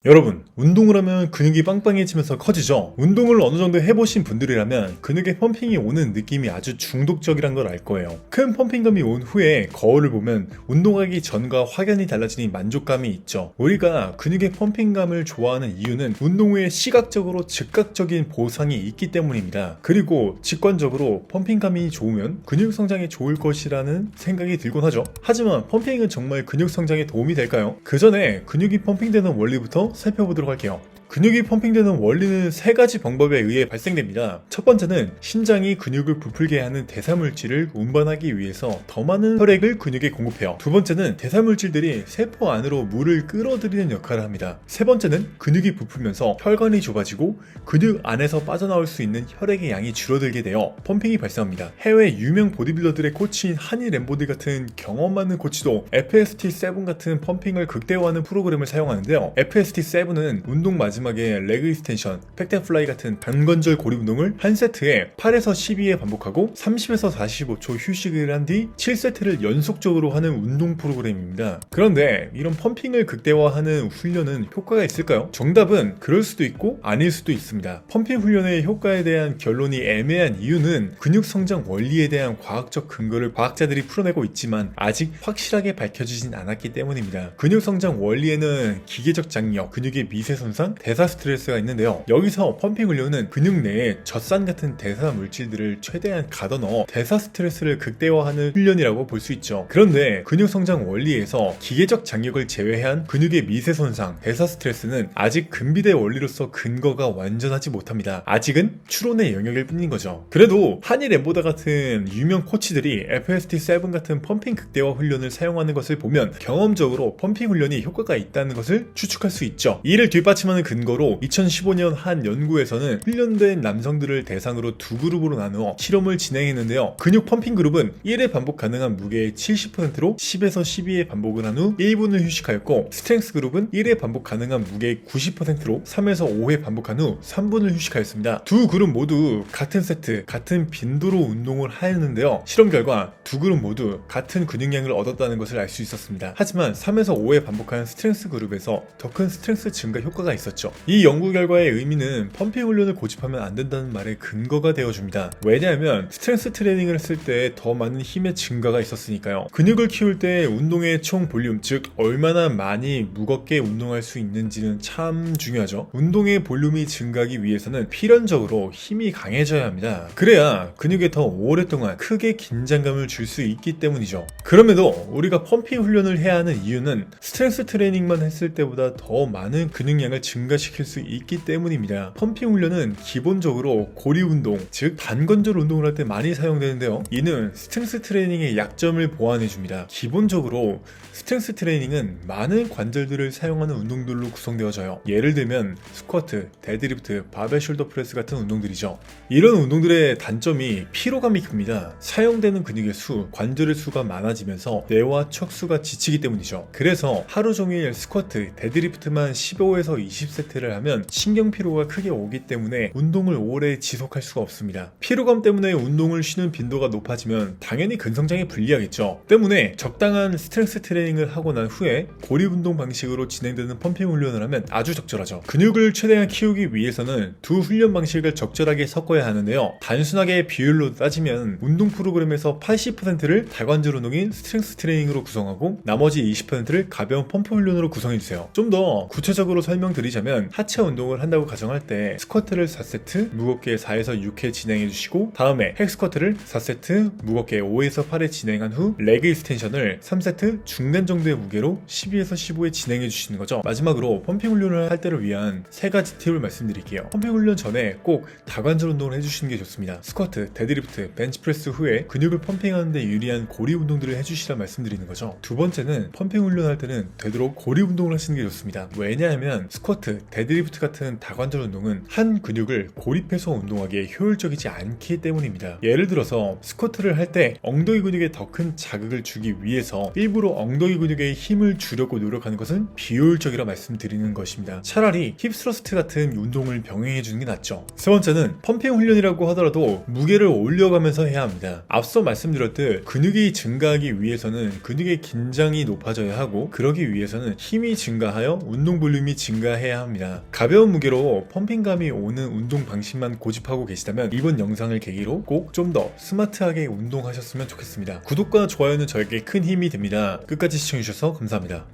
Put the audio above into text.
여러분, 운동을 하면 근육이 빵빵해지면서 커지죠? 운동을 어느 정도 해보신 분들이라면 근육에 펌핑이 오는 느낌이 아주 중독적이란 걸 알 거예요. 큰 펌핑감이 온 후에 거울을 보면 운동하기 전과 확연히 달라지는 만족감이 있죠. 우리가 근육의 펌핑감을 좋아하는 이유는 운동 후에 시각적으로 즉각적인 보상이 있기 때문입니다. 그리고 직관적으로 펌핑감이 좋으면 근육 성장에 좋을 것이라는 생각이 들곤 하죠. 하지만 펌핑은 정말 근육 성장에 도움이 될까요? 그 전에 근육이 펌핑되는 원리부터 살펴보도록 할게요. 근육이 펌핑되는 원리는 세 가지 방법에 의해 발생됩니다. 첫 번째는 신장이 근육을 부풀게 하는 대사물질을 운반하기 위해서 더 많은 혈액을 근육에 공급해요. 두 번째는 대사물질들이 세포 안으로 물을 끌어들이는 역할을 합니다. 세 번째는 근육이 부풀면서 혈관이 좁아지고 근육 안에서 빠져나올 수 있는 혈액의 양이 줄어들게 되어 펌핑이 발생합니다. 해외 유명 보디빌더들의 코치인 하니 램보드 같은 경험 많은 코치도 FST7 같은 펌핑을 극대화하는 프로그램을 사용하는데요. FST7은 운동 마지막에 레그 익스텐션, 팩텐플라이 같은 단관절 고립 운동을 한 세트에 8에서 12회 반복하고 30에서 45초 휴식을 한 뒤 7세트를 연속적으로 하는 운동 프로그램입니다. 그런데 이런 펌핑을 극대화하는 훈련은 효과가 있을까요? 정답은 그럴 수도 있고 아닐 수도 있습니다. 펌핑 훈련의 효과에 대한 결론이 애매한 이유는 근육 성장 원리에 대한 과학적 근거를 과학자들이 풀어내고 있지만 아직 확실하게 밝혀지진 않았기 때문입니다. 근육 성장 원리에는 기계적 장력, 근육의 미세 손상, 대사 스트레스가 있는데요. 여기서 펌핑 훈련은 근육 내에 젖산 같은 대사 물질들을 최대한 가둬넣어 대사 스트레스를 극대화하는 훈련이라고 볼 수 있죠. 그런데 근육 성장 원리에서 기계적 장력을 제외한 근육의 미세 손상, 대사 스트레스는 아직 근비대 원리로서 근거가 완전하지 못합니다. 아직은 추론의 영역일 뿐인 거죠. 그래도 하니 램보다 같은 유명 코치들이 FST7 같은 펌핑 극대화 훈련을 사용하는 것을 보면 경험적으로 펌핑 훈련이 효과가 있다는 것을 추측할 수 있죠. 이를 뒷받침하는 근거로 2015년 한 연구에서는 훈련된 남성들을 대상으로 두 그룹으로 나누어 실험을 진행했는데요. 근육 펌핑 그룹은 1회 반복 가능한 무게의 70%로 10에서 12회 반복을 한 후 1분을 휴식하였고, 스트렝스 그룹은 1회 반복 가능한 무게의 90%로 3에서 5회 반복한 후 3분을 휴식하였습니다. 두 그룹 모두 같은 세트, 같은 빈도로 운동을 하였는데요. 실험 결과 두 그룹 모두 같은 근육량을 얻었다는 것을 알 수 있었습니다. 하지만 3에서 5회 반복한 스트렝스 그룹에서 더 큰 스트렝스 증가 효과가 있었죠. 이 연구 결과의 의미는 펌핑 훈련을 고집하면 안 된다는 말의 근거가 되어줍니다. 왜냐하면 스트렝스 트레이닝을 했을 때 더 많은 힘의 증가가 있었으니까요. 근육을 키울 때 운동의 총 볼륨, 즉 얼마나 많이 무겁게 운동할 수 있는지는 참 중요하죠. 운동의 볼륨이 증가하기 위해서는 필연적으로 힘이 강해져야 합니다. 그래야 근육에 더 오랫동안 크게 긴장감을 줄 수 있기 때문이죠. 그럼에도 우리가 펌핑 훈련을 해야 하는 이유는 스트렝스 트레이닝만 했을 때보다 더 많은 근육량을 증가시킬 수 있기 때문입니다. 펌핑 훈련은 기본적으로 고리 운동, 즉 단관절 운동을 할 때 많이 사용되는데요. 이는 스트렝스 트레이닝의 약점을 보완해줍니다. 기본적으로 스트렝스 트레이닝은 많은 관절들을 사용하는 운동들로 구성되어져요. 예를 들면 스쿼트, 데드리프트, 바벨 숄더 프레스 같은 운동들이죠. 이런 운동들의 단점이 피로감이 큽니다. 사용되는 근육의 수, 관절의 수가 많아지면서 뇌와 척수가 지치기 때문이죠. 그래서 하루 종일 스쿼트, 데드리프트만 15에서 20세트를 하면 신경 피로가 크게 오기 때문에 운동을 오래 지속할 수가 없습니다. 피로감 때문에 운동을 쉬는 빈도가 높아지면 당연히 근성장에 불리하겠죠. 때문에 적당한 스트렝스 트레이닝을 하고 난 후에 고립 운동 방식으로 진행되는 펌핑 훈련을 하면 아주 적절하죠. 근육을 최대한 키우기 위해서는 두 훈련 방식을 적절하게 섞어야 하는데요. 단순하게 비율로 따지면 운동 프로그램에서 80%를 다관절 운동인 스트렝스 트레이닝으로 구성하고 나머지 20%를 가벼운 펌프 훈련으로 구성해주세요. 좀 더 구체적으로 설명드리자면 하체 운동을 한다고 가정할 때 스쿼트를 4세트 무겁게 4에서 6회 진행해주시고, 다음에 헥스쿼트를 4세트 무겁게 5에서 8회 진행한 후 레그 익스텐션을 3세트 중간 정도의 무게로 12에서 15회 진행해주시는 거죠. 마지막으로 펌핑 훈련을 할 때를 위한 세 가지 팁을 말씀드릴게요. 펌핑 훈련 전에 꼭 다관절 운동을 해주시는 게 좋습니다. 스쿼트, 데드리프트, 벤치프레스 후에 근육을 펌핑하는 데 유리한 고리 운동들을 해주시라 말씀드리는 거죠. 두 번째는 펌핑 훈련할 때는 되도록 고리 운동을 하시는 게 좋습니다. 왜냐하면 스쿼트, 즉 데드리프트 같은 다관절 운동은 한 근육을 고립해서 운동하기에 효율적이지 않기 때문입니다. 예를 들어서 스쿼트를 할 때 엉덩이 근육에 더 큰 자극을 주기 위해서 일부러 엉덩이 근육에 힘을 주려고 노력하는 것은 비효율적이라 말씀드리는 것입니다. 차라리 힙스러스트 같은 운동을 병행해 주는 게 낫죠. 세 번째는 펌핑 훈련이라고 하더라도 무게를 올려가면서 해야 합니다. 앞서 말씀드렸듯 근육이 증가하기 위해서는 근육의 긴장이 높아져야 하고, 그러기 위해서는 힘이 증가하여 운동 볼륨이 증가해야 합니다. 가벼운 무게로 펌핑감이 오는 운동 방식만 고집하고 계시다면 이번 영상을 계기로 꼭 좀 더 스마트하게 운동하셨으면 좋겠습니다. 구독과 좋아요는 저에게 큰 힘이 됩니다. 끝까지 시청해주셔서 감사합니다.